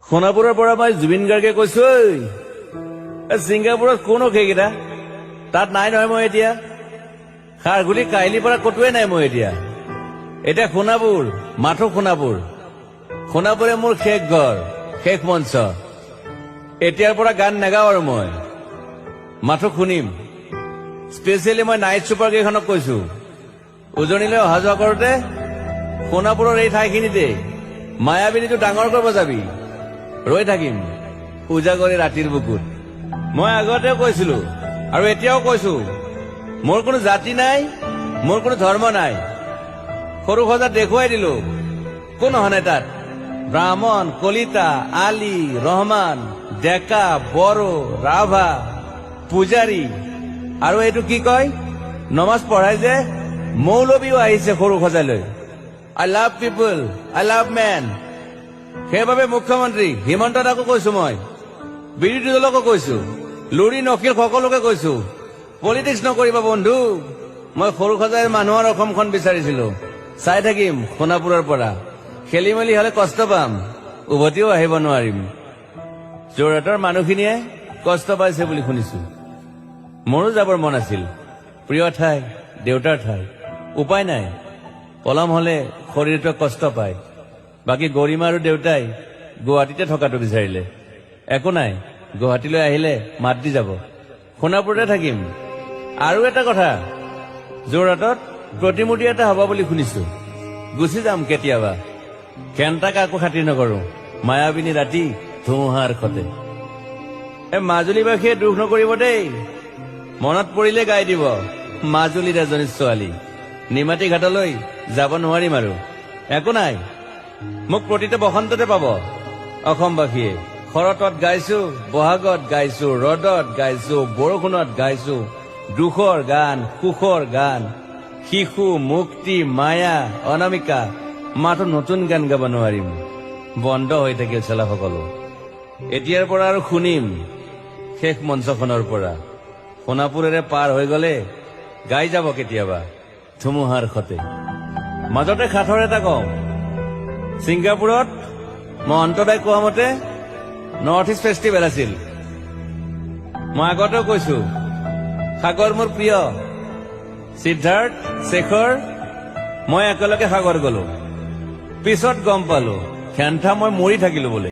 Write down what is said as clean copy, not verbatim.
সোণাপুৰৰ পৰা মই জুবিন গাৰ্গে কৈছো, ছিংগাপুৰত কোন সেইকেইটা তাত নাই নহয়। মই এতিয়া খাৰঘুলি কাহিলীৰ পৰা কতোৱে নাই। মই এতিয়া সোণাপুৰ, মাথো সোণাপুৰ। সোণাপুৰে মোৰ শেষ ঘৰ, শেষ মঞ্চ। এতিয়াৰ পৰা গান নাগাওঁ আৰু মই মাথো শুনিম। স্পেচিয়েলি মই নাইট ছুপাৰ কেইখনক কৈছো, উজনিলৈ অহা যোৱা কৰোতে সোণাপুৰৰ এই ঠাইখিনিতে মায়াবিনীটো ডাঙৰকৈ বজাবি। ৰৈ থাকিম উজাগৰি ৰাতিৰ বুকুত। মই আগতেও কৈছিলো আৰু এতিয়াও কৈছো, মোৰ কোনো জাতি নাই, মোৰ কোনো ধৰ্ম নাই। সৰু সজাত দেখুৱাই দিলো কোন অহা নাই তাত। ব্ৰাহ্মণ, কলিতা, আলী, ৰহমান, ডেকা, বড়ো, ৰাভা, পূজাৰী আৰু এইটো কি কয় নমাজ পঢ়াই যে মৌলবীও আহিছে সৰু সজালৈ। I love people, I love man. সেইবাবে মুখ্যমন্ত্ৰী হিমন্ত দাকো কৈছো, মই বিৰোধী দলকো কৈছো, লুৰি নকিল সকলোকে কৈছো, পলিটিক্স নকৰিবা বন্ধু। মই সৰু সজাই মানুহৰ অসমখন বিচাৰিছিলো। চাই থাকিম সোণাপুৰৰ পৰা। খেলি মেলি হলে কষ্ট পাম, উভতিও আহিব নোৱাৰিম। যোৰহাটৰ মানুহখিনিয়ে কষ্ট পাইছে বুলি শুনিছো। মোৰো যাবৰ মন আছিল। প্ৰিয় ঠাই, দেউতাৰ ঠাই। উপায় নাই, পলম হলে শৰীৰটোৱে কষ্ট পায়। বাকী গৰিমা আৰু দেউতাই গুৱাহাটীতে থকাটো বিচাৰিলে। একো নাই, গুৱাহাটীলৈ আহিলে মাত দি যাব। সোণাপুৰতে থাকিম। আৰু এটা কথা, যোৰহাটত প্ৰতিমূৰ্তি এটা হব বুলি শুনিছো। গুচি যাম কেতিয়াবা। কেণ্টা কাকো খাতিৰ নকৰো। মায়াবিনী ৰাতি ধুমুহাৰ সতে। মাজুলীবাসীয়ে দুখ নকৰিব দেই। মনত পৰিলে গাই দিব মাজুলীৰ এজনী ছোৱালী। নিমাতী ঘাটলৈ যাব নোৱাৰিম আৰু। একো নাই, মোক প্ৰতিটো বসন্ততে পাব অসমবাসীয়ে। শৰতত গাইছো, বহাগত গাইছো, ৰদত গাইছো, বৰষুণত গাইছো। দুখৰ গান, সুখৰ গান, শিশু, মুক্তি, মায়া, অনামিকা। মাথো নতুন গান গাব নোৱাৰিম। বন্ধ হৈ থাকিল চেলা সকলো। এতিয়াৰ পৰা আৰু শুনিম শেষ মঞ্চখনৰ পৰা। সোণাপুৰেৰে পাৰ হৈ গলে গাই যাব কেতিয়াবা ধুমুহাৰ সতে। মাজতে সাঁথৰ এটা কওঁ, ছিংগাপুৰত মই অন্তদাই কোৱা মতে নৰ্থ ইষ্ট ফেষ্টিভেল আছিল। মই আগতেও কৈছো, সাগৰ মোৰ প্ৰিয়। সিদ্ধাৰ্থ, শেখৰ, মই একেলগে সাগৰ গলো। পিছত গম পালো খেন্থা মই মৰি থাকিলো বোলে।